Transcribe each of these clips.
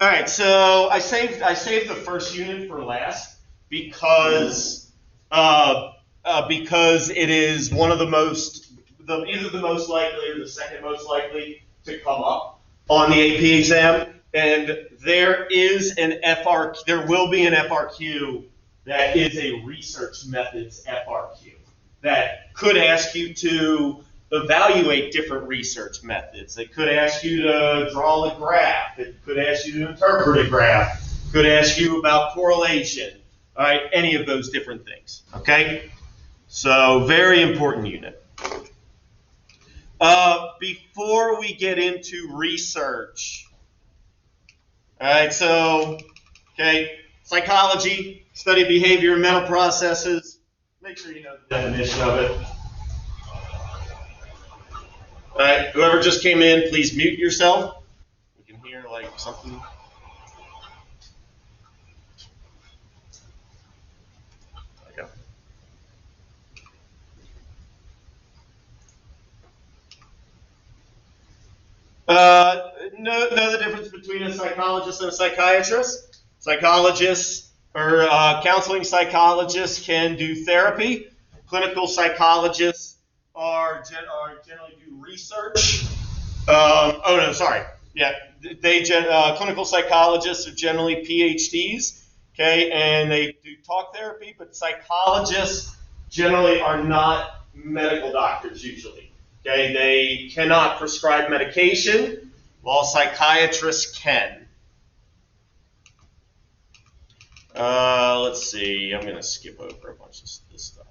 All right, so I saved the first unit for last because it is one of the either the most likely or the second most likely to come up on the AP exam, and there will be an FRQ that is a research methods FRQ that could ask you to evaluate different research methods. It could ask you to draw a graph. It could ask you to interpret a graph. It could ask you about correlation. All right, any of those different things. Okay, so very important unit. Before we get into research, all right, so psychology, study of behavior and mental processes. Make sure you know the definition of it. All right, whoever just came in, please mute yourself. We can hear like something. There we go. Know the difference between a psychologist and a psychiatrist. Psychologists or counseling psychologists can do therapy. Clinical psychologists generally do research. Clinical psychologists are generally PhDs, okay, and they do talk therapy, but psychologists generally are not medical doctors usually, okay. They cannot prescribe medication, while psychiatrists can. Let's see, I'm going to skip over a bunch of this stuff.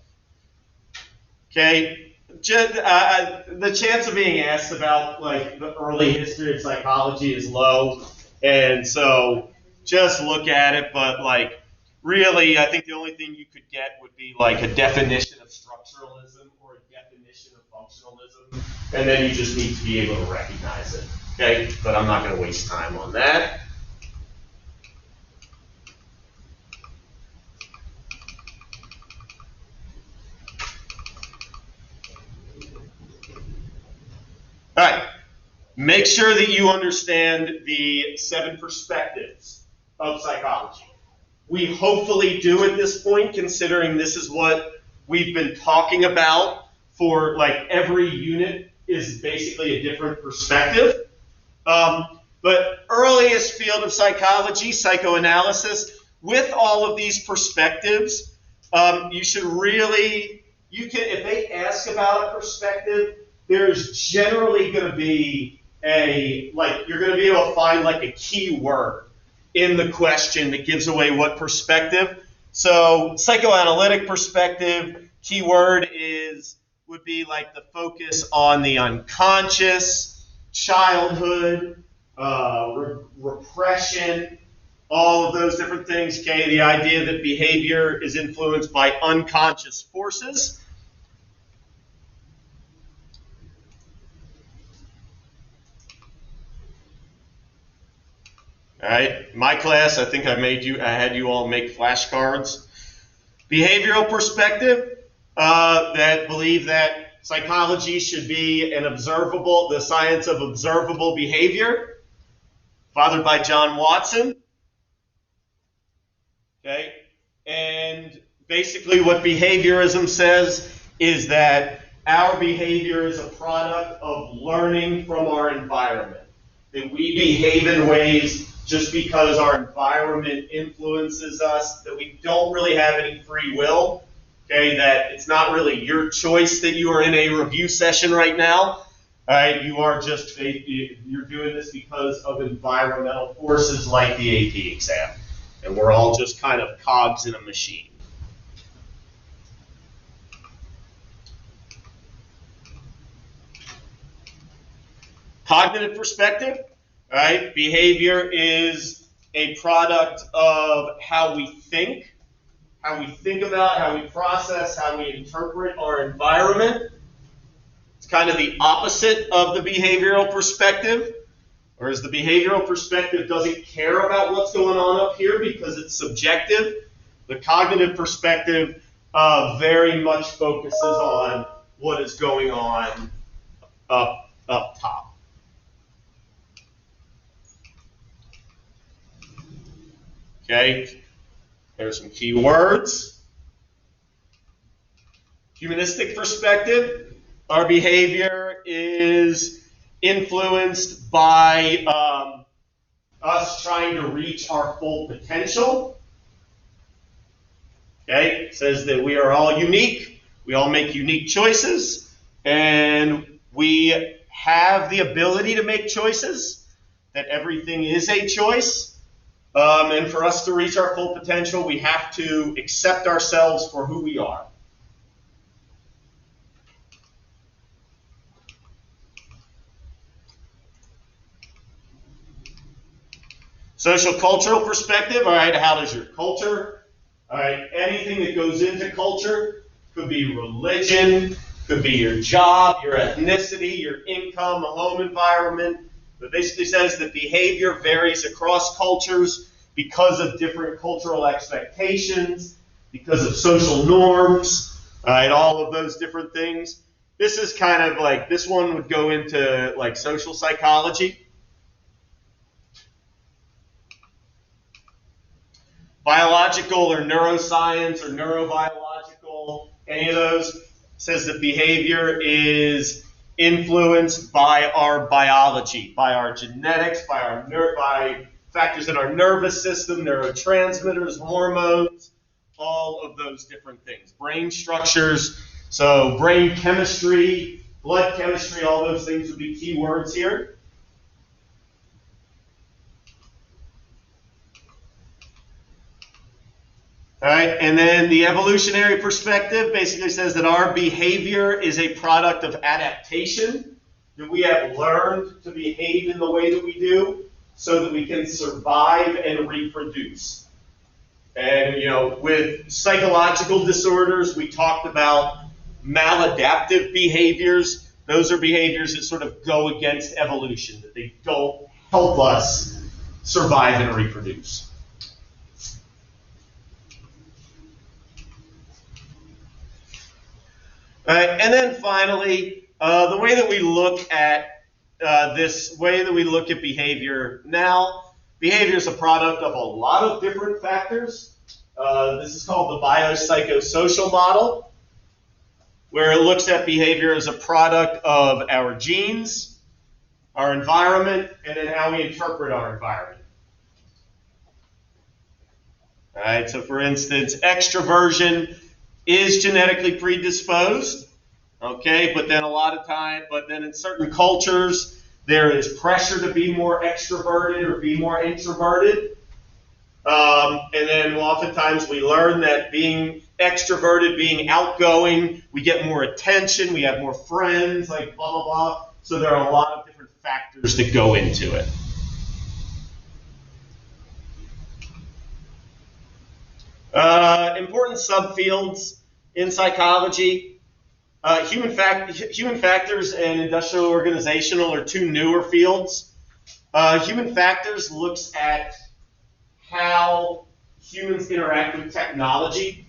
Okay. The chance of being asked about like the early history of psychology is low, and so just look at it. But like really, I think the only thing you could get would be like a definition of structuralism or a definition of functionalism, and then you just need to be able to recognize it. Okay, but I'm not going to waste time on that. All right, make sure that you understand the 7 perspectives of psychology. We hopefully do at this point, considering this is what we've been talking about for like every unit is basically a different perspective. But earliest field of psychology, psychoanalysis, with all of these perspectives, you should really, if they ask about a perspective, there's generally going to be you're going to be able to find like a key word in the question that gives away what perspective. So psychoanalytic perspective, key word would be like the focus on the unconscious, childhood, repression, all of those different things. Okay, the idea that behavior is influenced by unconscious forces. All right, my class, I think I had you all make flashcards. Behavioral perspective, that believe that psychology should be the science of observable behavior, fathered by John Watson. Okay, and basically what behaviorism says is that our behavior is a product of learning from our environment, that we behave in ways just because our environment influences us, that we don't really have any free will, okay, that it's not really your choice that you are in a review session right now, all right, you're doing this because of environmental forces like the AP exam, and we're all just kind of cogs in a machine. Cognitive perspective. All right, behavior is a product of how we think about, how we process, how we interpret our environment. It's kind of the opposite of the behavioral perspective, whereas the behavioral perspective doesn't care about what's going on up here because it's subjective. The cognitive perspective very much focuses on what is going on up top. Okay, there's some key words. Humanistic perspective, our behavior is influenced by us trying to reach our full potential. Okay, it says that we are all unique, we all make unique choices, and we have the ability to make choices, that everything is a choice. And for us to reach our full potential, we have to accept ourselves for who we are. Social cultural perspective, all right, how does your culture, all right, anything that goes into culture, could be religion, could be your job, your ethnicity, your income, a home environment. It basically says that behavior varies across cultures because of different cultural expectations, because of social norms, right, all of those different things. This is kind of like, this one would go into like social psychology. Biological or neuroscience or neurobiological, any of those, says that behavior is influenced by our biology, by our genetics, by factors in our nervous system, neurotransmitters, hormones, all of those different things. Brain structures, so brain chemistry, blood chemistry, all those things would be key words here. All right, and then the evolutionary perspective basically says that our behavior is a product of adaptation, that we have learned to behave in the way that we do so that we can survive and reproduce. And, you know, with psychological disorders, we talked about maladaptive behaviors. Those are behaviors that sort of go against evolution, that they don't help us survive and reproduce. All right, and then finally, the way that we look at behavior now, behavior is a product of a lot of different factors. This is called the biopsychosocial model, where it looks at behavior as a product of our genes, our environment, and then how we interpret our environment. All right, so for instance, extroversion is genetically predisposed, okay, but then in certain cultures, there is pressure to be more extroverted or be more introverted. And then oftentimes we learn that being extroverted, being outgoing, we get more attention, we have more friends, like blah, blah, blah. So there are a lot of different factors that go into it. Important subfields in psychology. Human factors and industrial organizational are two newer fields. Human factors looks at how humans interact with technology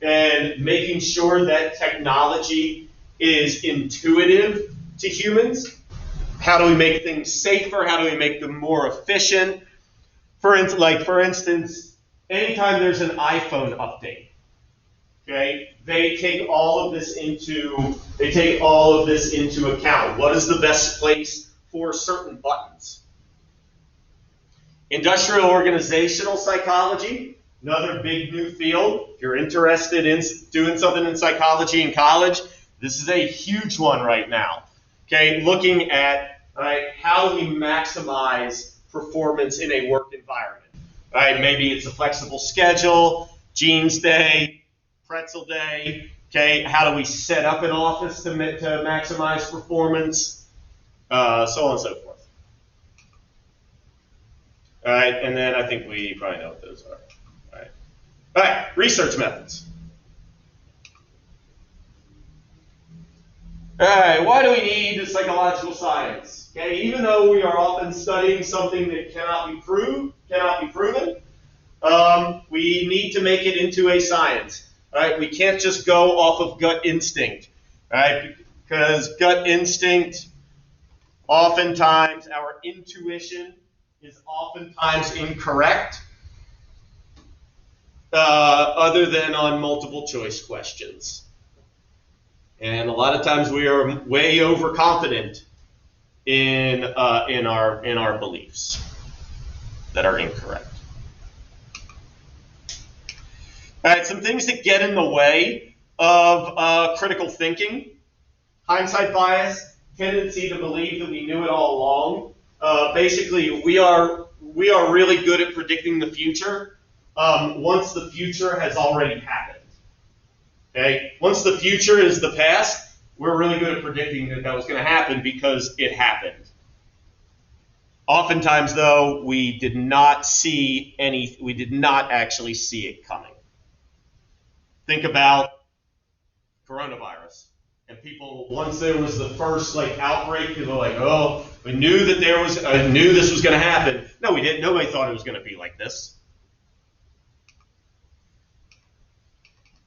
and making sure that technology is intuitive to humans. How do we make things safer? How do we make them more efficient? For instance, anytime there's an iPhone update, okay, they take all of this into account. What is the best place for certain buttons? Industrial organizational psychology, another big new field. If you're interested in doing something in psychology in college, this is a huge one right now. Okay, looking at how do we maximize performance in a work environment? Right, maybe it's a flexible schedule, jeans day, pretzel day. Okay, how do we set up an office to maximize performance? So on and so forth. All right, and then I think we probably know what those are. All right, research methods. All right, why do we need psychological science? Okay, even though we are often studying something that cannot be proven, we need to make it into a science. All right, we can't just go off of gut instinct, right? Because gut instinct, oftentimes our intuition is oftentimes incorrect. other than on multiple choice questions. And a lot of times we are way overconfident in our beliefs that are incorrect. All right, some things that get in the way of critical thinking: hindsight bias, tendency to believe that we knew it all along. Basically, we are really good at predicting the future once the future has already happened. Okay, once the future is the past, we're really good at predicting that was going to happen because it happened. Oftentimes, though, we did not actually see it coming. Think about coronavirus. And people, once there was the first outbreak, people were like, "Oh, I knew this was going to happen." No, we didn't. Nobody thought it was going to be like this.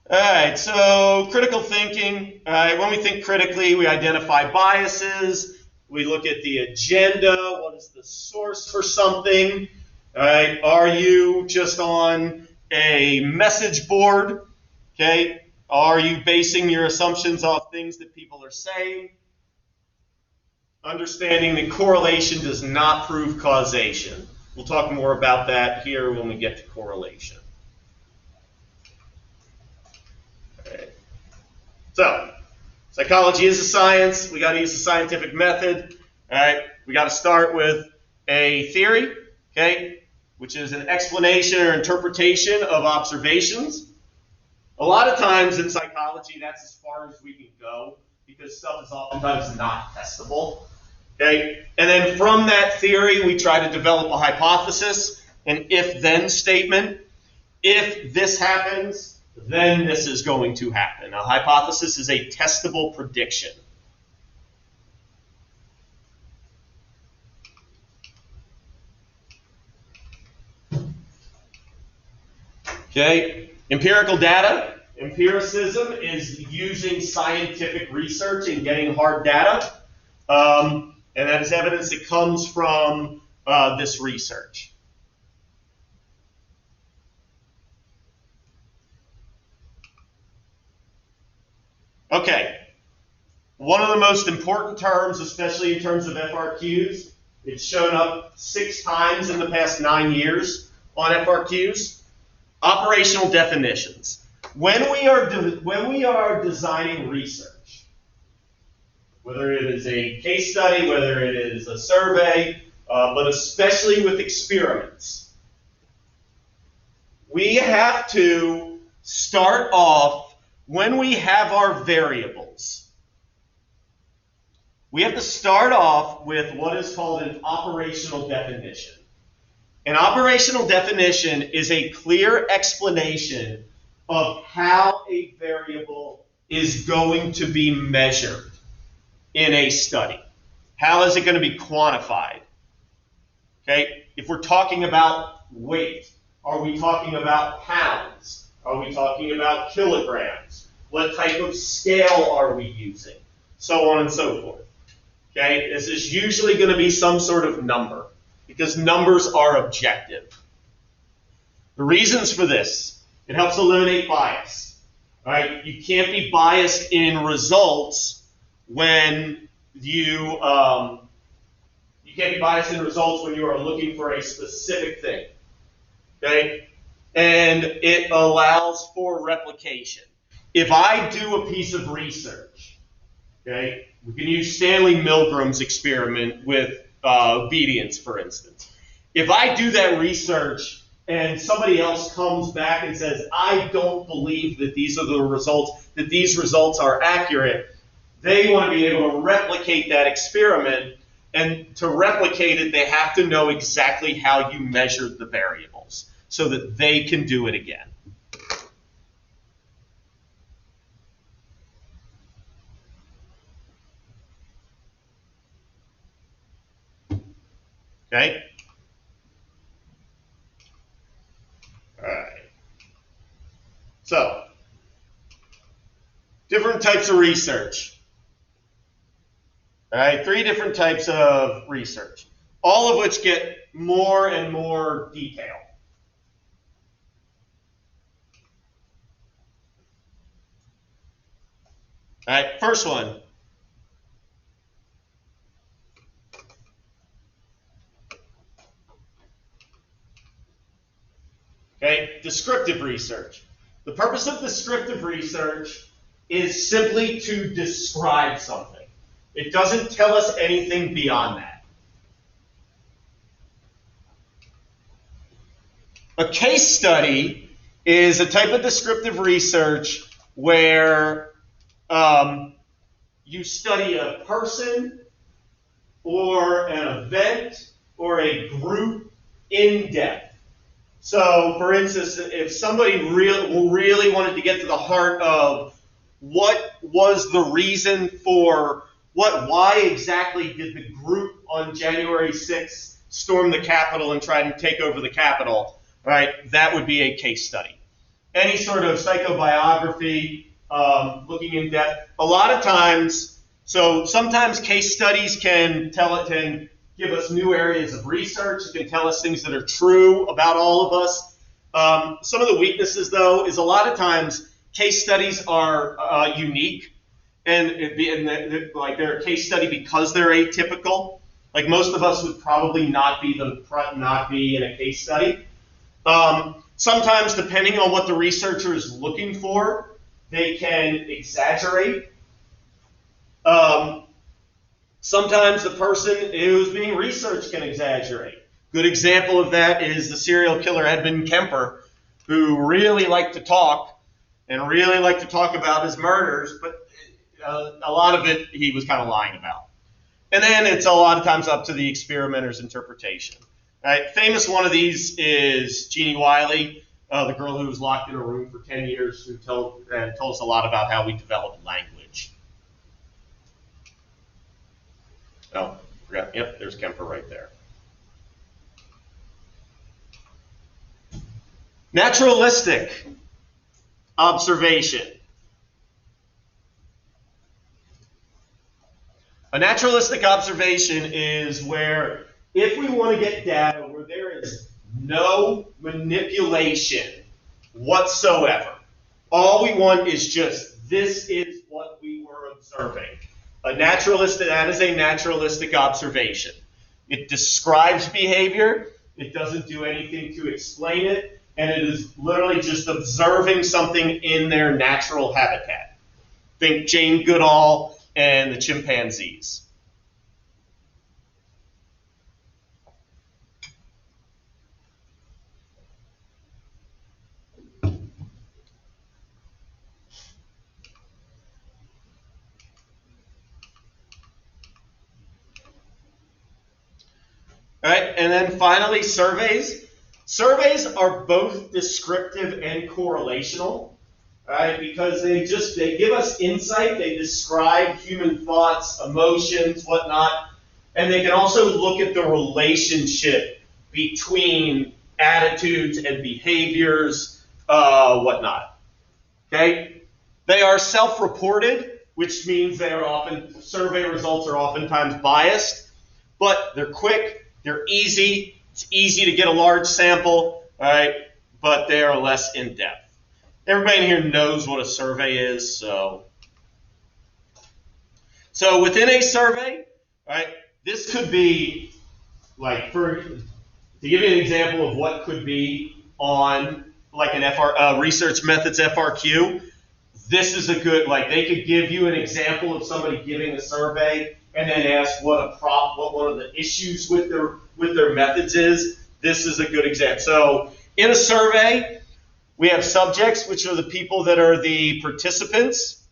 All right, so critical thinking. All right, when we think critically, we identify biases. We look at the agenda. What is the source for something? All right, are you just on a message board? Okay, are you basing your assumptions off things that people are saying? Understanding that correlation does not prove causation. We'll talk more about that here when we get to correlation. Okay. So, psychology is a science. We got to use a scientific method. All right, we got to start with a theory, okay, which is an explanation or interpretation of observations. A lot of times in psychology, that's as far as we can go because stuff is oftentimes not testable. Okay? And then from that theory, we try to develop a hypothesis, an if-then statement. If this happens, then this is going to happen. A hypothesis is a testable prediction. Okay? Empirical data. Empiricism is using scientific research and getting hard data. And that is evidence that comes from this research. Okay. One of the most important terms, especially in terms of FRQs, it's shown up 6 times in the past 9 years on FRQs. Operational definitions. When we are designing research, whether it is a case study, whether it is a survey, but especially with experiments, we have to start off when we have our variables. We have to start off with what is called an operational definition. An operational definition is a clear explanation of how a variable is going to be measured in a study. How is it going to be quantified? Okay, if we're talking about weight, are we talking about pounds? Are we talking about kilograms? What type of scale are we using? So on and so forth. Okay, this is usually going to be some sort of number because numbers are objective. The reasons for this: it helps eliminate bias. All right, you can't be biased in results when you can't be biased in results when you are looking for a specific thing. Okay, and it allows for replication. If I do a piece of research, okay, we can use Stanley Milgram's experiment with obedience, for instance. If I do that research and somebody else comes back and says, I don't believe that these are the results, that these results are accurate, they want to be able to replicate that experiment. And to replicate it, they have to know exactly how you measured the variables so that they can do it again. Okay? All right. So, different types of research. All right, 3 different types of research, all of which get more and more detail. All right, first one. Okay, descriptive research. The purpose of descriptive research is simply to describe something. It doesn't tell us anything beyond that. A case study is a type of descriptive research where you study a person or an event or a group in depth. So, for instance, if somebody really wanted to get to the heart of what was the reason for why exactly did the group on January 6th storm the Capitol and try to take over the Capitol, right? That would be a case study. Any sort of psychobiography, looking in depth. A lot of times, so sometimes case studies can give us new areas of research. It can tell us things that are true about all of us. Some of the weaknesses, though, is a lot of times case studies are unique, and they're a case study because they're atypical. Like most of us would probably not be in a case study. Sometimes, depending on what the researcher is looking for, they can exaggerate. Sometimes the person who's being researched can exaggerate. Good example of that is the serial killer Edmund Kemper, who really liked to talk and really liked to talk about his murders, but a lot of it he was kind of lying about. And then it's a lot of times up to the experimenter's interpretation. Right? Famous one of these is Jeannie Wiley, the girl who was locked in a room for 10 years, who told us a lot about how we developed language. Oh, forgot. Yep, there's Kemper right there. Naturalistic observation. A naturalistic observation is where, if we want to get data where there is no manipulation whatsoever, all we want is just this is what we were observing. That is a naturalistic observation. It describes behavior, it doesn't do anything to explain it, and it is literally just observing something in their natural habitat. Think Jane Goodall and the chimpanzees. All right, and then finally, surveys. Surveys are both descriptive and correlational, right? Because they give us insight, they describe human thoughts, emotions, whatnot, and they can also look at the relationship between attitudes and behaviors, whatnot. Okay? They are self-reported, which means survey results are oftentimes biased, but they're quick. They're easy. It's easy to get a large sample, right? But they are less in-depth. Everybody in here knows what a survey is, so within a survey, right? This could be to give you an example of what could be on like an research methods FRQ. This is a good they could give you an example of somebody giving a survey and then ask what one of the issues with their methods is. This is a good example. So in a survey, we have subjects, which are the people that are the participants.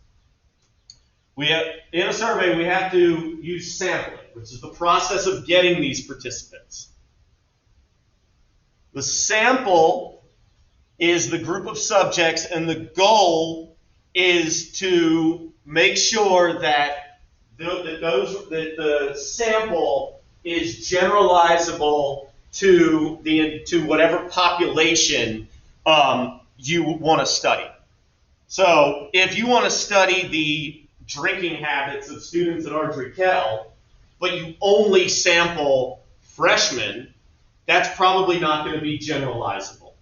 In a survey, we have to use sampling, which is the process of getting these participants. The sample is the group of subjects, and the goal is to make sure that the sample is generalizable to whatever population you want to study. So if you want to study the drinking habits of students at Ardrey Kell, but you only sample freshmen, that's probably not going to be generalizable.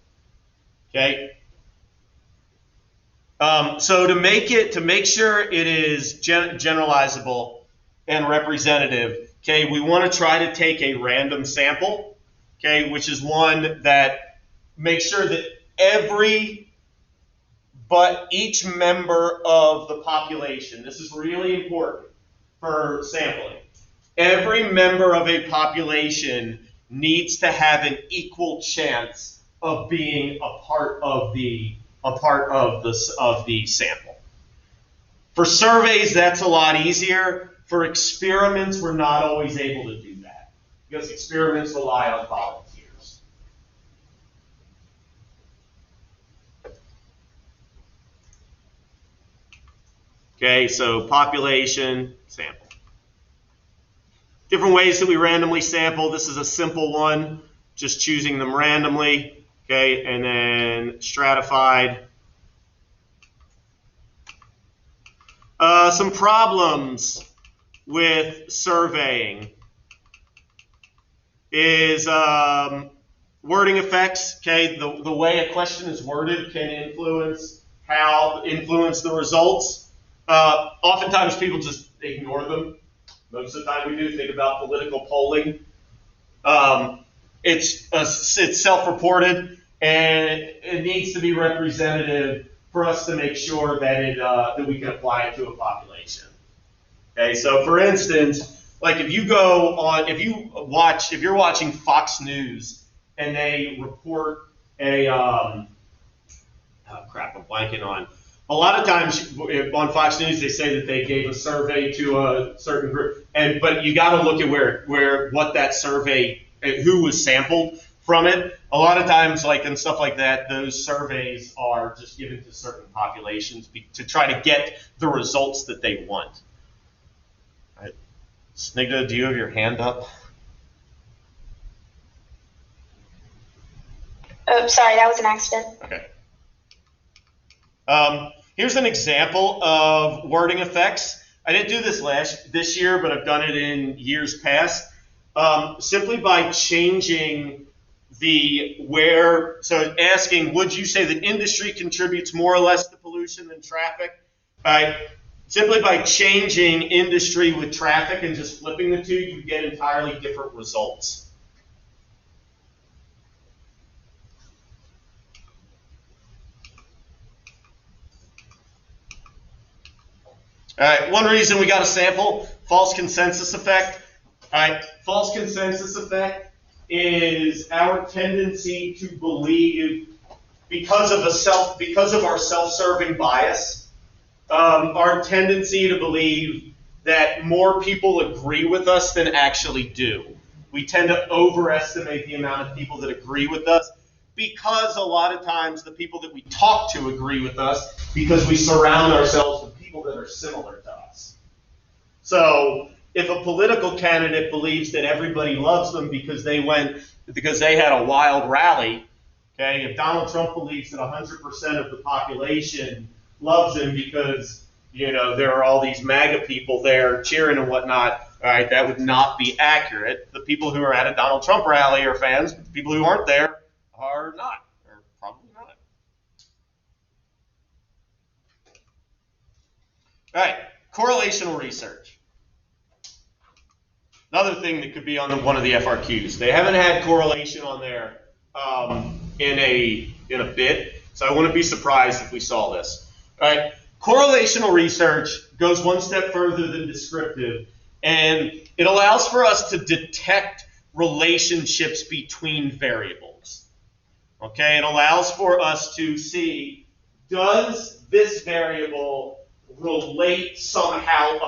Okay? So to make sure it is generalizable and representative, okay, we want to try to take a random sample, okay, which is one that makes sure that each member of the population, this is really important for sampling, every member of a population needs to have an equal chance of being a part of the sample. For surveys, that's a lot easier. For experiments, we're not always able to do that because experiments rely on volunteers. Okay, so population, sample. Different ways that we randomly sample. This is a simple one, just choosing them randomly, okay, and then stratified. Some problems with surveying is wording effects. Okay, the way a question is worded can influence the results. Oftentimes people just ignore them. Most of the time we do. Think about political polling. It's self-reported, and it needs to be representative for us to make sure that that we can apply it to a population. Okay, so for instance, like if you're watching Fox News and they report I'm blanking on. A lot of times on Fox News they say that they gave a survey to a certain group, but you got to look at what that survey, who was sampled from it. A lot of times, like and stuff like that, those surveys are just given to certain populations to try to get the results that they want. All right. Snigdha, do you have your hand up? Oh, sorry, that was an accident. Okay. Here's an example of wording effects. I didn't do this year, but I've done it in years past. Simply by changing so asking, would you say that industry contributes more or less to pollution than traffic? Simply by changing industry with traffic and just flipping the two, you get entirely different results. All right, one reason we got to sample, false consensus effect. All right, false consensus effect is our tendency to believe, because of our self-serving bias, our tendency to believe that more people agree with us than actually do. We tend to overestimate the amount of people that agree with us because a lot of times the people that we talk to agree with us because we surround ourselves with people that are similar to us. So if a political candidate believes that everybody loves them because they had a wild rally, okay, if Donald Trump believes that 100% of the population loves him because there are all these MAGA people there cheering and whatnot, all right, that would not be accurate. The people who are at a Donald Trump rally are fans, but the people who aren't there are not, or probably not. All right, correlational research. Another thing that could be on one of the FRQs. They haven't had correlation on there in a bit, so I wouldn't be surprised if we saw this. All right, correlational research goes one step further than descriptive, and it allows for us to detect relationships between variables. Okay, it allows for us to see, does this variable relate somehow,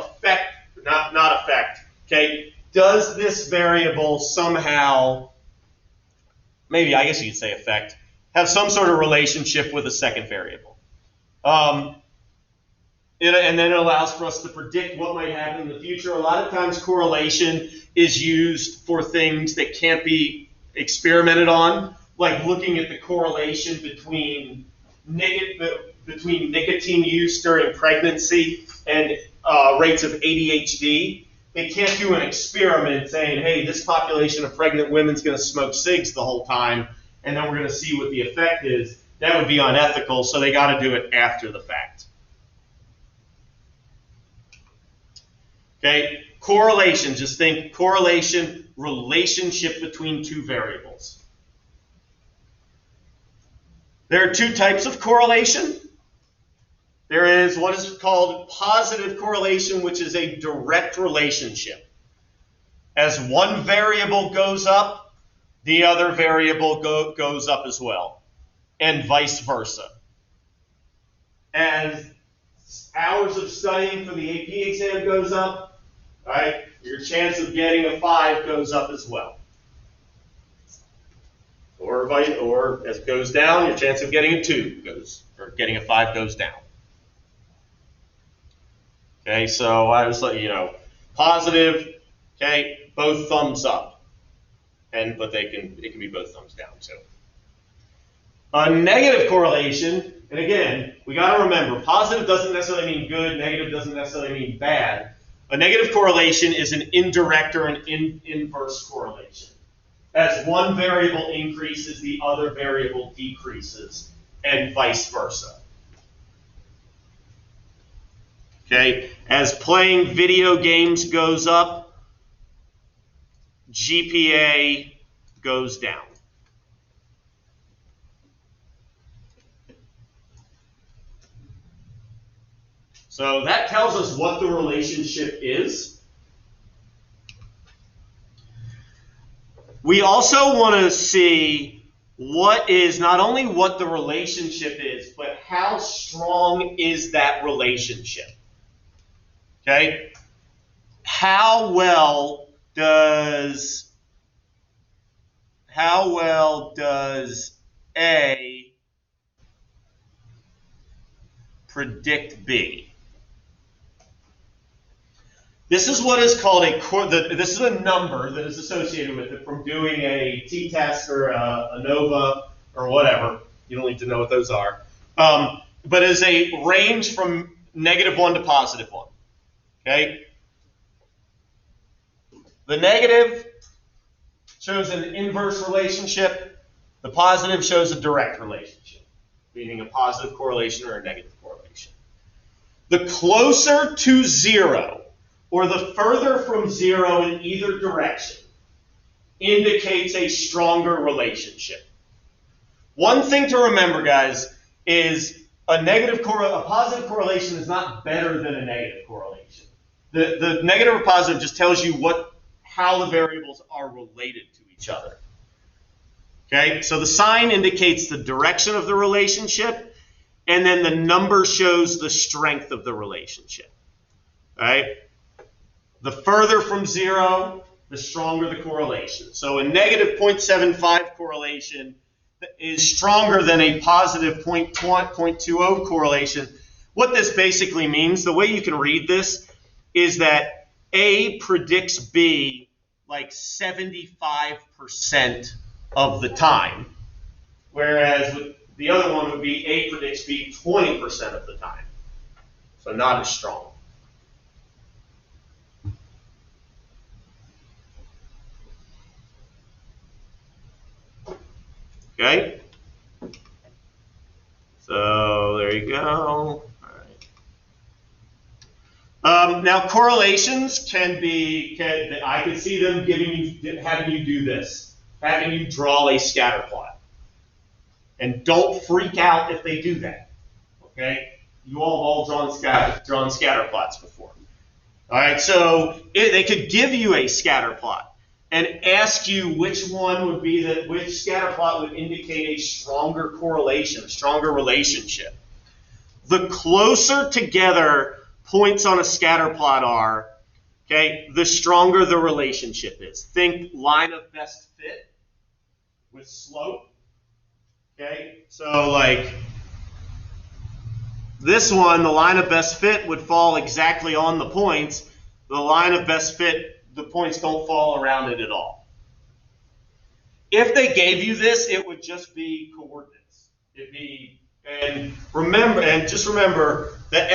not affect, okay? Does this variable somehow, maybe I guess you could say affect, have some sort of relationship with a second variable? And then it allows for us to predict what might happen in the future. A lot of times correlation is used for things that can't be experimented on, like looking at the correlation between nicotine use during pregnancy and rates of ADHD. They can't do an experiment saying, hey, this population of pregnant women is going to smoke cigs the whole time, and then we're going to see what the effect is. That would be unethical, so they got to do it after the fact. Okay, correlation, just think correlation, relationship between two variables. There are two types of correlation. There is what is called positive correlation, which is a direct relationship. As one variable goes up, the other variable goes up as well, and vice versa. As hours of studying for the AP exam goes up, right, your chance of getting a 5 goes up as well. Or as it goes down, your chance of getting a 2 goes, or getting a 5 goes down. Okay, so I was like, positive, okay, both thumbs up. But it can be both thumbs down too. A negative correlation, and again, we got to remember, positive doesn't necessarily mean good, negative doesn't necessarily mean bad. A negative correlation is an indirect or an inverse correlation. As one variable increases, the other variable decreases, and vice versa. Okay, as playing video games goes up, GPA goes down. So that tells us what the relationship is. We also want to see what is not only what the relationship is, but how strong is that relationship. Okay? How well does A predict B? This is what is called this is a number that is associated with it from doing a t-test or a ANOVA or whatever. You don't need to know what those are. But is a range from -1 to +1. Okay? The negative shows an inverse relationship. The positive shows a direct relationship, meaning a positive correlation or a negative correlation. The closer to 0, or the further from 0 in either direction, indicates a stronger relationship. One thing to remember, guys, is a positive correlation is not better than a negative correlation. The negative or positive just tells you how the variables are related to each other. Okay, so the sign indicates the direction of the relationship, and then the number shows the strength of the relationship. All right? The further from 0, the stronger the correlation. So a negative 0.75 correlation is stronger than a positive 0.20 correlation. What this basically means, the way you can read this, is that A predicts B like 75% of the time, whereas the other one would be A predicts B 20% of the time. So not as strong. Okay, so there you go. All right. Now correlations I could see them having you do this, having you draw a scatter plot. And don't freak out if they do that. Okay, you all have all drawn scatter plots before. All right, so they could give you a scatter plot and ask you which scatter plot would indicate a stronger correlation, a stronger relationship. The closer together points on a scatter plot are, okay, the stronger the relationship is. Think line of best fit with slope. Okay, so like this one, the line of best fit would fall exactly on the points. The line of best fit, the points don't fall around it at all. If they gave you this, it would just be coordinates. Just remember the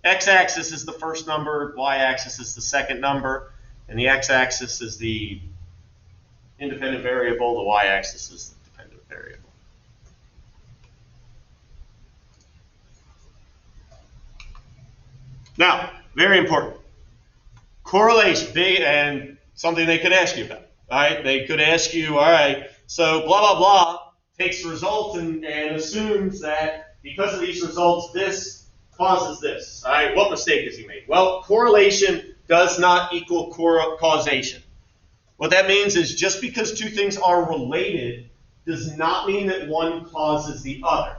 x-axis is the first number, y-axis is the second number, and the x-axis is the independent variable, the y-axis is the dependent variable. Now, very important. Correlation, and something they could ask you about. All right, they could ask you, all right, so blah, blah, blah takes results and assumes that because of these results, this causes this. All right, what mistake has he made? Well, correlation does not equal causation. What that means is just because two things are related does not mean that one causes the other.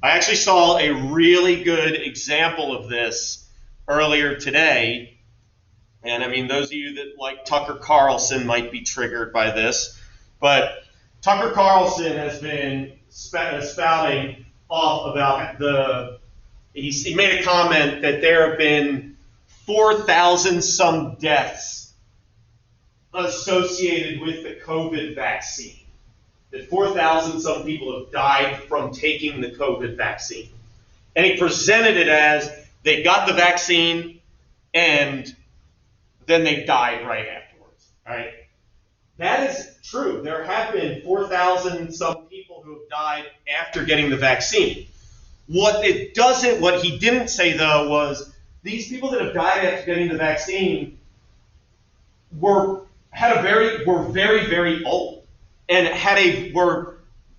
I actually saw a really good example of this earlier today. And I mean, those of you that like Tucker Carlson might be triggered by this. But Tucker Carlson has been spouting off about he made a comment that there have been 4,000 some deaths associated with the COVID vaccine. That 4,000 some people have died from taking the COVID vaccine. And he presented it as they got the vaccine and then they died right afterwards. All right? That is true. There have been 4,000 some people who have died after getting the vaccine. What he didn't say though was these people that have died after getting the vaccine were very, very old and were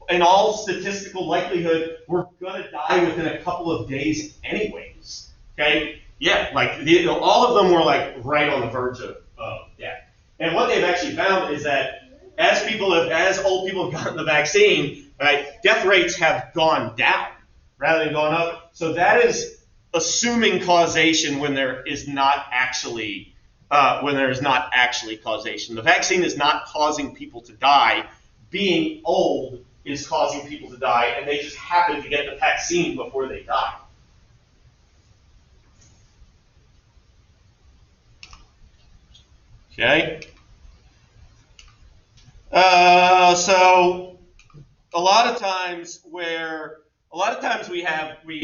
in all statistical likelihood were going to die within a couple of days anyways. Okay? Yeah, like all of them were like right on the verge of death. And what they've actually found is that as old people have gotten the vaccine, right, death rates have gone down rather than gone up. So that is assuming causation when there is not actually causation. The vaccine is not causing people to die. Being old is causing people to die, and they just happen to get the vaccine before they die. Okay. So a lot of times we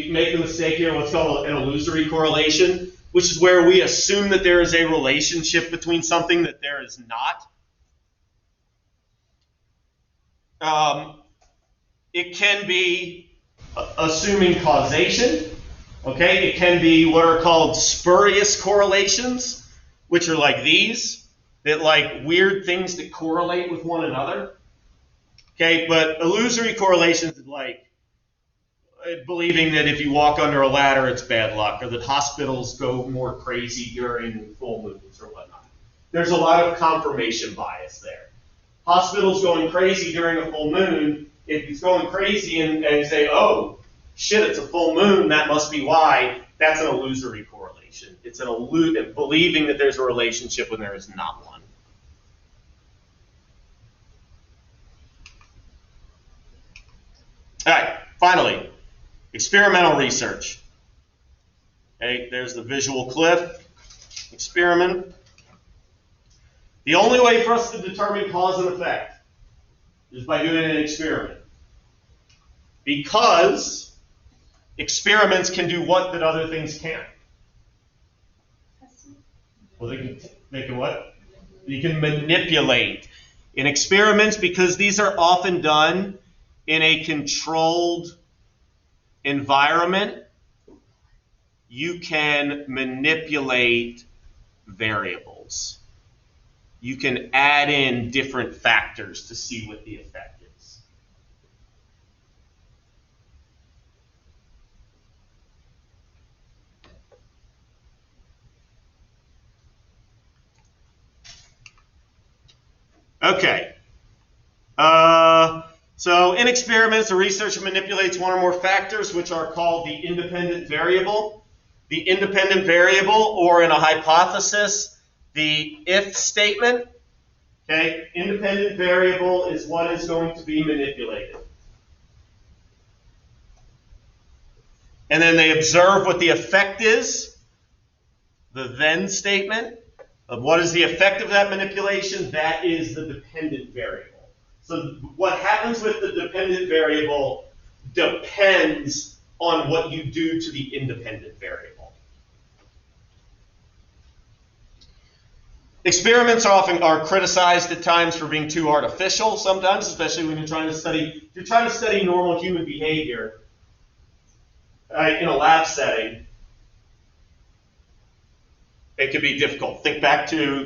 make the mistake here, what's called an illusory correlation, which is where we assume that there is a relationship between something that there is not. It can be assuming causation. Okay, it can be what are called spurious correlations, which are like these, that like weird things that correlate with one another. Okay, but illusory correlations is like believing that if you walk under a ladder, it's bad luck, or that hospitals go more crazy during full moons or whatnot. There's a lot of confirmation bias there. Hospitals going crazy during a full moon, if it's going crazy and you say, oh, shit, it's a full moon, that must be why, that's an illusory correlation. It's believing that there's a relationship when there is not one. All right, finally, experimental research. Okay, there's the visual cliff experiment. The only way for us to determine cause and effect is by doing an experiment. Because experiments can do what that other things can't? Well, they can what? You can manipulate. In experiments, because these are often done in a controlled environment, you can manipulate variables. You can add in different factors to see what the effect is. Okay. So in experiments, the researcher manipulates one or more factors, which are called the independent variable. The independent variable, or in a hypothesis, the if statement. Okay, independent variable is what is going to be manipulated. And then they observe what the effect is, the then statement of what is the effect of that manipulation. That is the dependent variable. So what happens with the dependent variable depends on what you do to the independent variable. Experiments are criticized at times for being too artificial sometimes, especially when you're trying to study normal human behavior in a lab setting. It could be difficult. Think back to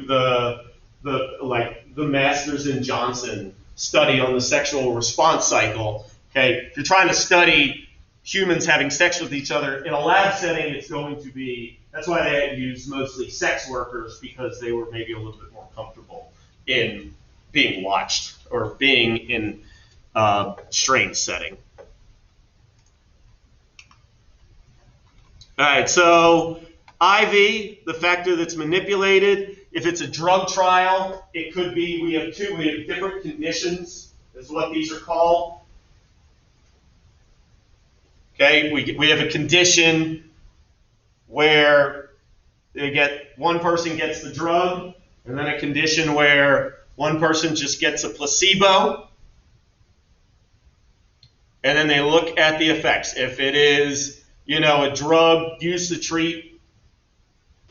the Masters and Johnson study on the sexual response cycle. Okay, if you're trying to study humans having sex with each other in a lab setting, it's going to be, that's why they had used mostly sex workers, because they were maybe a little bit more comfortable in being watched or being in a strained setting. All right, so IV, the factor that's manipulated. If it's a drug trial, it could be, we have different conditions, is what these are called. Okay, we have a condition where one person gets the drug, and then a condition where one person just gets a placebo, and then they look at the effects. If it is, a drug used to treat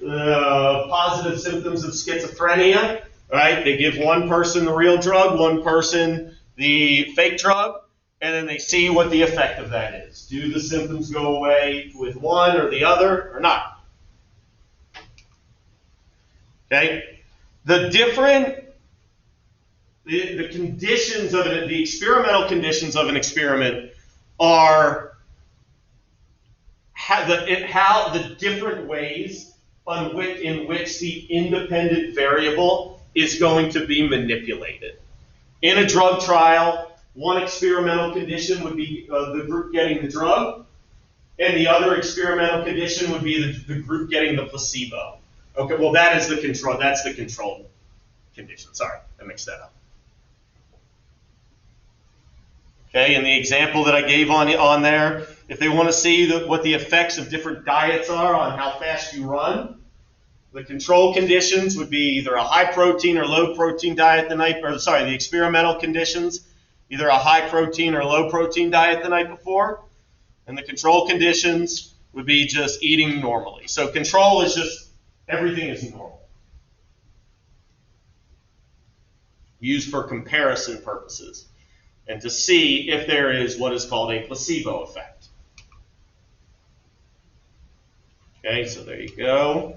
positive symptoms of schizophrenia, right? They give one person the real drug, one person the fake drug, and then they see what the effect of that is. Do the symptoms go away with one or the other or not? Okay? The conditions of it, the experimental conditions of an experiment are how the different ways in which the independent variable is going to be manipulated. In a drug trial, one experimental condition would be the group getting the drug, and the other experimental condition would be the group getting the placebo. Okay, well that is the control. That's the control condition. Sorry, I mixed that up. Okay, and the example that I gave on there, if they want to see what the effects of different diets are on how fast you run, the control conditions would be either a high protein or low protein diet the experimental conditions, either a high protein or low protein diet the night before, and the control conditions would be just eating normally. So control is just everything is normal. Used for comparison purposes and to see if there is what is called a placebo effect. Okay, so there you go.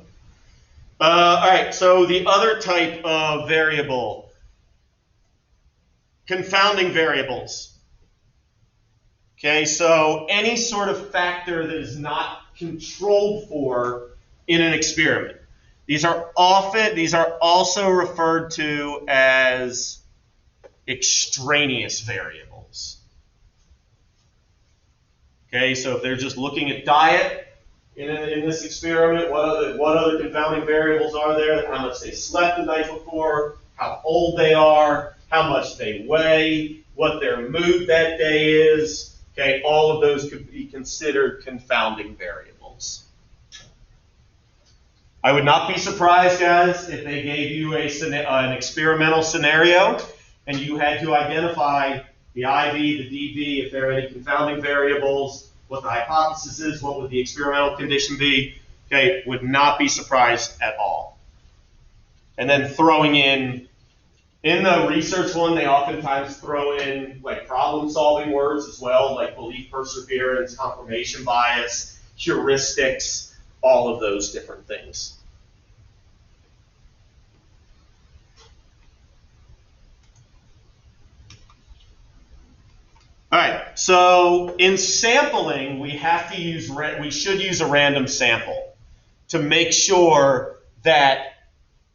All right, so the other type of variable, confounding variables. Okay, so any sort of factor that is not controlled for in an experiment. These are also referred to as extraneous variables. Okay, so if they're just looking at diet in this experiment, what other confounding variables are there? How much they slept the night before, how old they are, how much they weigh, what their mood that day is. Okay, all of those could be considered confounding variables. I would not be surprised, guys, if they gave you an experimental scenario and you had to identify the IV, the DV, if there are any confounding variables, what the hypothesis is, what would the experimental condition be. Okay, would not be surprised at all. And then throwing in the research one, they oftentimes throw in like problem-solving words as well, like belief perseverance, confirmation bias, heuristics, all of those different things. All right, so in sampling, we should use a random sample to make sure that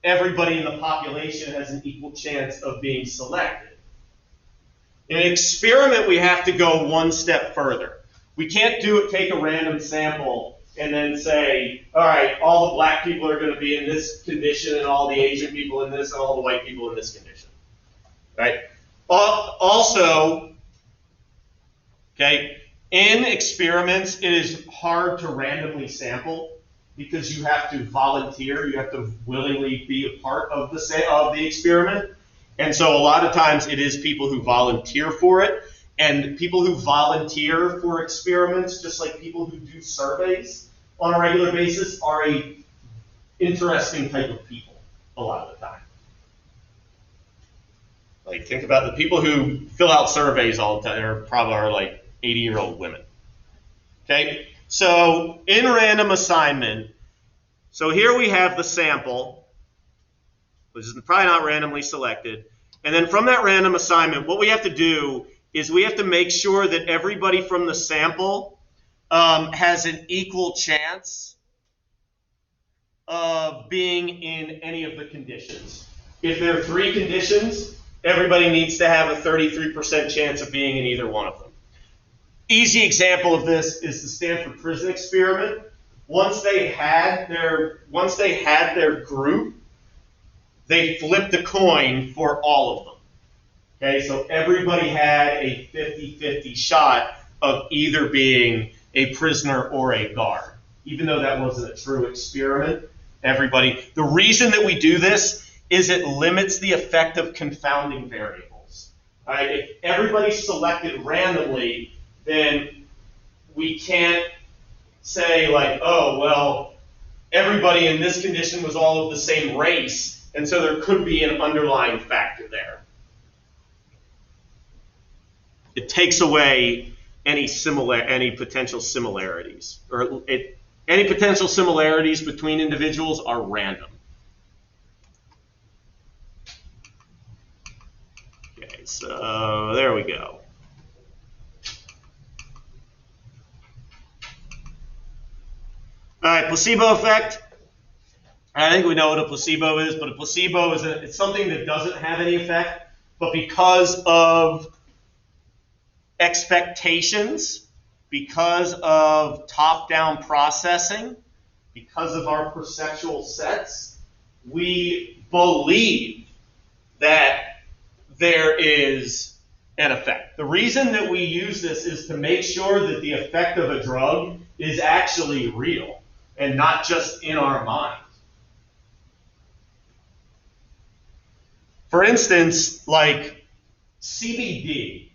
everybody in the population has an equal chance of being selected. In an experiment, we have to go one step further. We can't take a random sample and then say, all right, all the black people are going to be in this condition and all the Asian people in this and all the white people in this condition. Right? Also, okay, in experiments, it is hard to randomly sample because you have to volunteer, you have to willingly be a part of the experiment. And so a lot of times it is people who volunteer for it, and people who volunteer for experiments, just like people who do surveys on a regular basis, are a interesting type of people a lot of the time. Like, think about the people who fill out surveys all the time, are like 80-year-old women. Okay? So in random assignment, So here we have the sample, which is probably not randomly selected. And then from that random assignment, what we have to do is we have to make sure that everybody from the sample has an equal chance of being in any of the conditions. If there are 3 conditions, everybody needs to have a 33% chance of being in either one of them. Easy example of this is the Stanford Prison Experiment. Once they had their group, they flipped a coin for all of them. Okay, so everybody had a 50-50 shot of either being a prisoner or a guard. Even though that wasn't a true experiment, the reason that we do this is it limits the effect of confounding variables. All right, if everybody's selected randomly, then we can't say like, oh, well, everybody in this condition was all of the same race, and so there could be an underlying factor there. It takes away any potential similarities, any potential similarities between individuals are random. Okay, so there we go. All right, placebo effect. I think we know what a placebo is, but a placebo is it's something that doesn't have any effect, but because of expectations, because of top-down processing, because of our perceptual sets, we believe that there is an effect. The reason that we use this is to make sure that the effect of a drug is actually real and not just in our mind. For instance, like CBD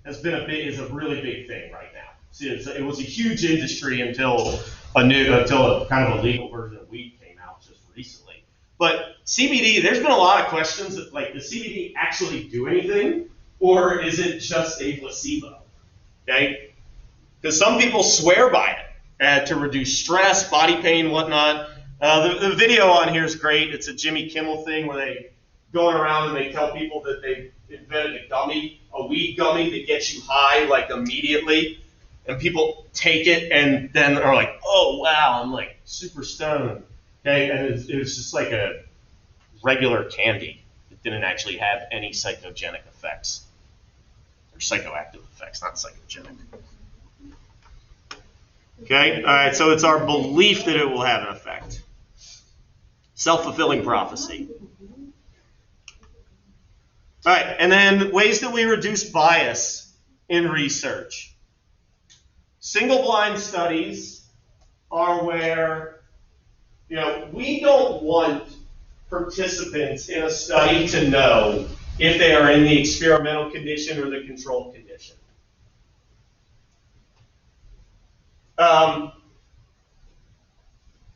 is a really big thing right now. See, it was a huge industry until a kind of a legal version of weed came out just recently. But CBD, there's been a lot of questions that like, does CBD actually do anything, or is it just a placebo? Okay, because some people swear by it to reduce stress, body pain, whatnot. The video on here is great. It's a Jimmy Kimmel thing where they going around and they tell people that they invented a weed gummy that gets you high like immediately, and people take it and then are like, oh wow, I'm like super stoned. Okay, and it was just like a regular candy. It didn't actually have any psychogenic effects. Or psychoactive effects, not psychogenic. Okay, all right, so it's our belief that it will have an effect. Self-fulfilling prophecy. All right, and then ways that we reduce bias in research. Single-blind studies are where, we don't want participants in a study to know if they are in the experimental condition or the control condition.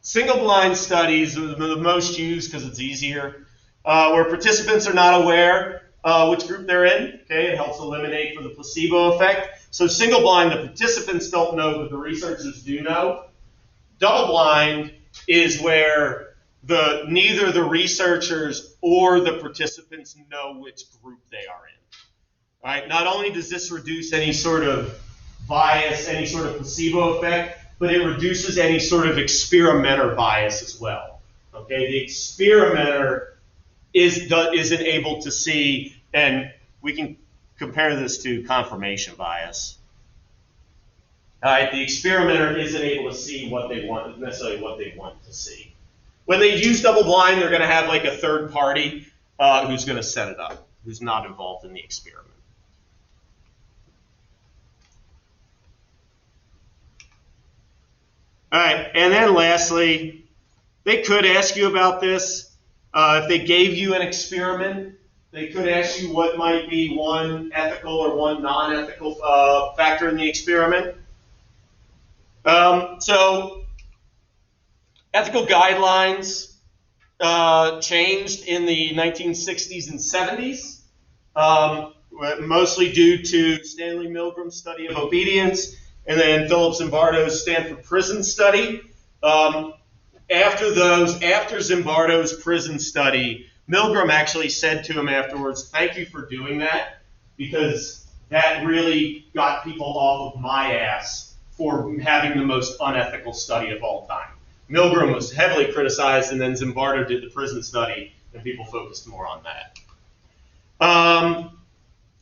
Single-blind studies are the most used because it's easier, where participants are not aware which group they're in. Okay, it helps eliminate for the placebo effect. So single-blind, the participants don't know, but the researchers do know. Double-blind is where neither the researchers or the participants know which group they are in. All right, not only does this reduce any sort of bias, any sort of placebo effect, but it reduces any sort of experimenter bias as well. Okay, the experimenter isn't able to see, and we can compare this to confirmation bias. All right, the experimenter isn't able to see necessarily what they want to see. When they use double blind, they're going to have like a third party who's going to set it up, who's not involved in the experiment. All right, and then lastly, they could ask you about this. If they gave you an experiment, they could ask you what might be one ethical or one non-ethical factor in the experiment. So ethical guidelines changed in the 1960s and 70s, mostly due to Stanley Milgram's study of obedience and then Philip Zimbardo's Stanford Prison study. after Zimbardo's prison study, Milgram actually said to him afterwards, "Thank you for doing that, because that really got people off of my ass for having the most unethical study of all time." Milgram was heavily criticized, and then Zimbardo did the prison study, and people focused more on that.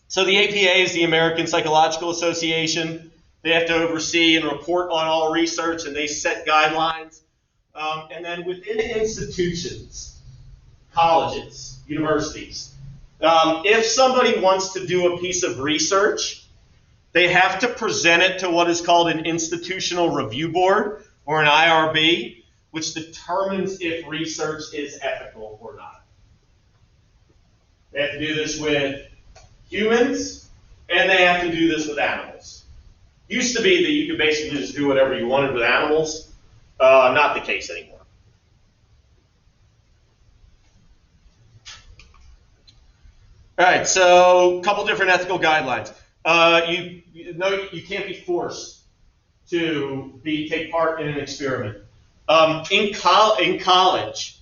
So the APA is the American Psychological Association. They have to oversee and report on all research, and they set guidelines. And then within institutions, colleges, universities, if somebody wants to do a piece of research, they have to present it to what is called an Institutional Review Board, or an IRB, which determines if research is ethical or not. They have to do this with humans, and they have to do this with animals. Used to be that you could basically just do whatever you wanted with animals. Not the case anymore. All right, so a couple different ethical guidelines. You can't be forced to take part in an experiment. In college,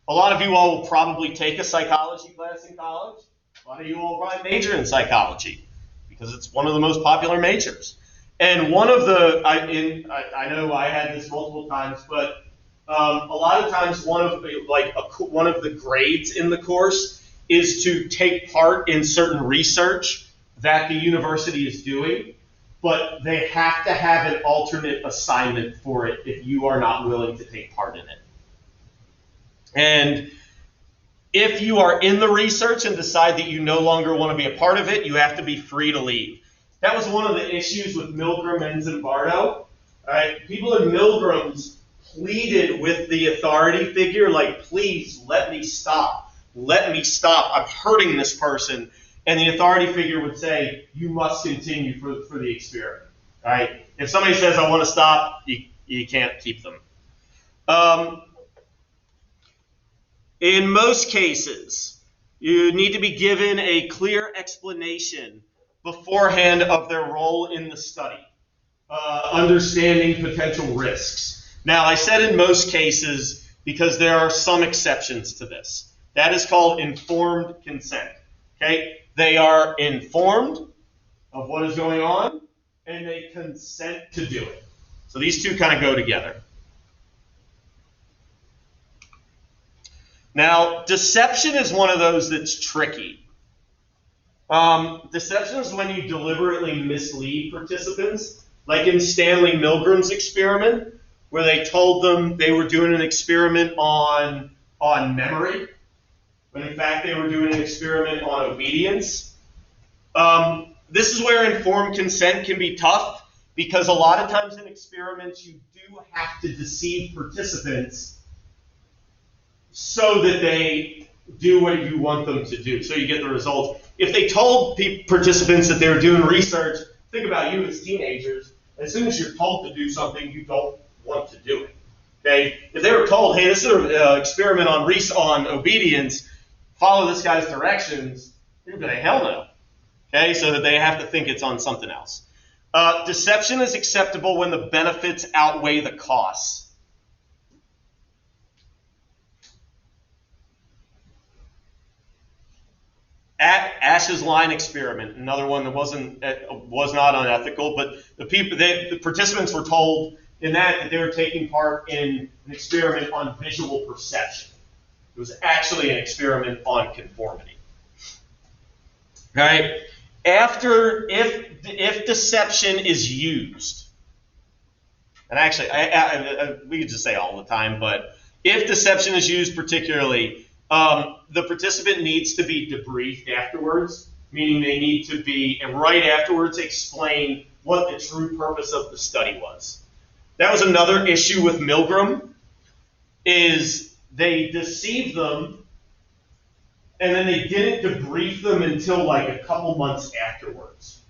a lot of you all will probably take a psychology class in college. A lot of you all probably major in psychology because it's one of the most popular majors. And one of the, I know I had this multiple times, but a lot of times one of the grades in the course is to take part in certain research that the university is doing, but they have to have an alternate assignment for it if you are not willing to take part in it. And if you are in the research and decide that you no longer want to be a part of it, you have to be free to leave. That was one of the issues with Milgram and Zimbardo. People in Milgram's pleaded with the authority figure, like, please let me stop. Let me stop. I'm hurting this person. And the authority figure would say, you must continue for the experiment. Right? If somebody says, I want to stop, you can't keep them. In most cases, you need to be given a clear explanation beforehand of their role in the study, understanding potential risks. Now, I said in most cases because there are some exceptions to this. That is called informed consent. Okay? They are informed of what is going on, and they consent to do it. So these two kind of go together. Now, deception is one of those that's tricky. Deception is when you deliberately mislead participants, like in Stanley Milgram's experiment, where they told them they were doing an experiment on memory, when in fact they were doing an experiment on obedience. This is where informed consent can be tough, because a lot of times in experiments you do have to deceive participants so that they do what you want them to do, so you get the results. If they told participants that they were doing research, think about you as teenagers. As soon as you're told to do something, you don't want to do it. Okay? If they were told, hey, this is an experiment on obedience, follow this guy's directions, you're going to say, hell no. Okay? So that they have to think it's on something else. Deception is acceptable when the benefits outweigh the costs. Ash's line experiment, another one that was not unethical, but the participants were told in that they were taking part in an experiment on visual perception. It was actually an experiment on conformity. Right? If deception is used, and actually we could just say all the time, but if deception is used particularly, the participant needs to be debriefed afterwards, meaning they need to be, and right afterwards, explain what the true purpose of the study was. That was another issue with Milgram, is they deceived them, and then they didn't debrief them until like a couple months afterwards.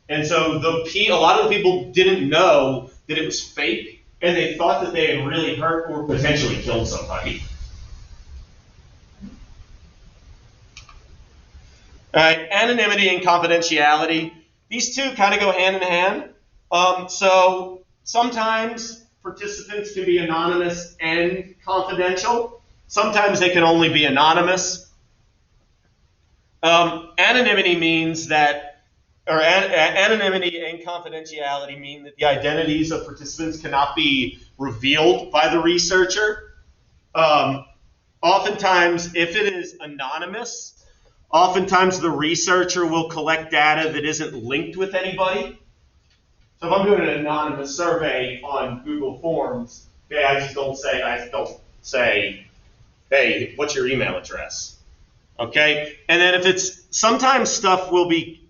And so a lot of the people didn't know that it was fake, and they thought that they had really hurt or potentially killed somebody. All right, anonymity and confidentiality. These two kind of go hand in hand. So sometimes participants can be anonymous and confidential. Sometimes they can only be anonymous. Anonymity means that, or anonymity and confidentiality mean that the identities of participants cannot be revealed by the researcher. Oftentimes, if it is anonymous, oftentimes the researcher will collect data that isn't linked with anybody. So if I'm doing an anonymous survey on Google Forms, okay, I just don't say, hey, what's your email address? Okay, and then if it's, sometimes stuff will be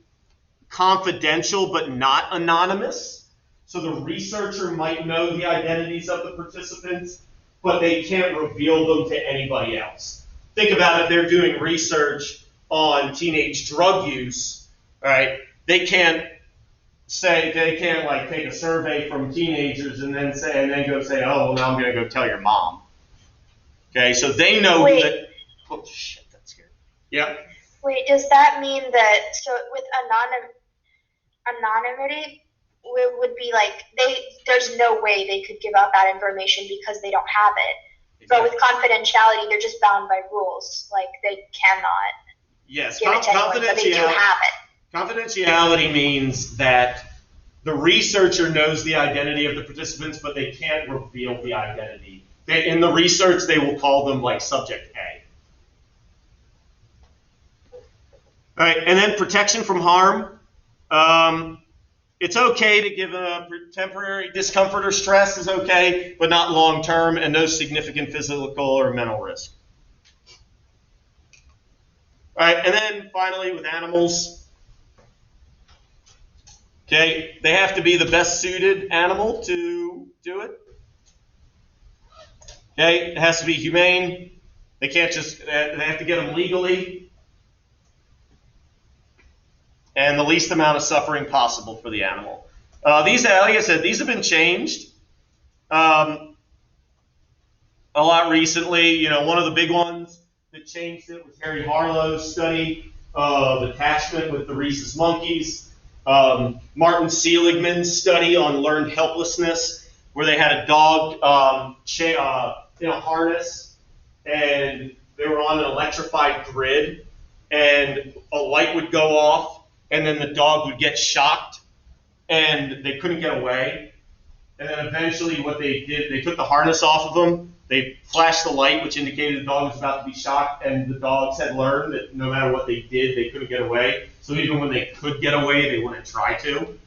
confidential but not anonymous. So the researcher might know the identities of the participants, but they can't reveal them to anybody else. Think about if they're doing research on teenage drug use, right? They can't like take a survey from teenagers and then go say, oh, well, now I'm going to go tell your mom. Okay, so they know that. Oh shit, that's scary. Yeah. Wait, does that mean that, so with anonymity, would be like, there's no way they could give out that information because they don't have it. Exactly. But with confidentiality, they're just bound by rules. Like, they cannot give it to anyone, but they do have it. Confidentiality means that the researcher knows the identity of the participants, but they can't reveal the identity. In the research, they will call them like subject A. All right, and then protection from harm. It's okay to give a temporary discomfort or stress is okay, but not long term, and no significant physical or mental risk. All right, and then finally with animals, okay, they have to be the best suited animal to do it. Okay, it has to be humane. They can't just, they have to get them legally. And the least amount of suffering possible for the animal. These, like I said, these have been changed a lot recently. You know, one of the big ones that changed it was Harry Harlow's study of attachment with the rhesus monkeys. Martin Seligman's study on learned helplessness, where they had a dog in a harness, and they were on an electrified grid, and a light would go off, and then the dog would get shocked, and they couldn't get away. And then eventually what they did, they took the harness off of them, they flashed the light, which indicated the dog was about to be shocked, and the dogs had learned that no matter what they did, they couldn't get away. So even when they could get away, they wouldn't try to.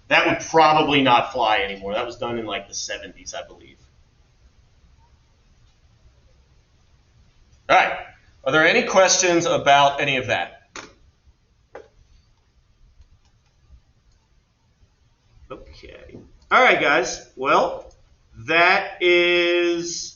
That would probably not fly anymore. That was done in like the 70s, I believe. All right. Are there any questions about any of that? Okay. All right, guys. Well, that is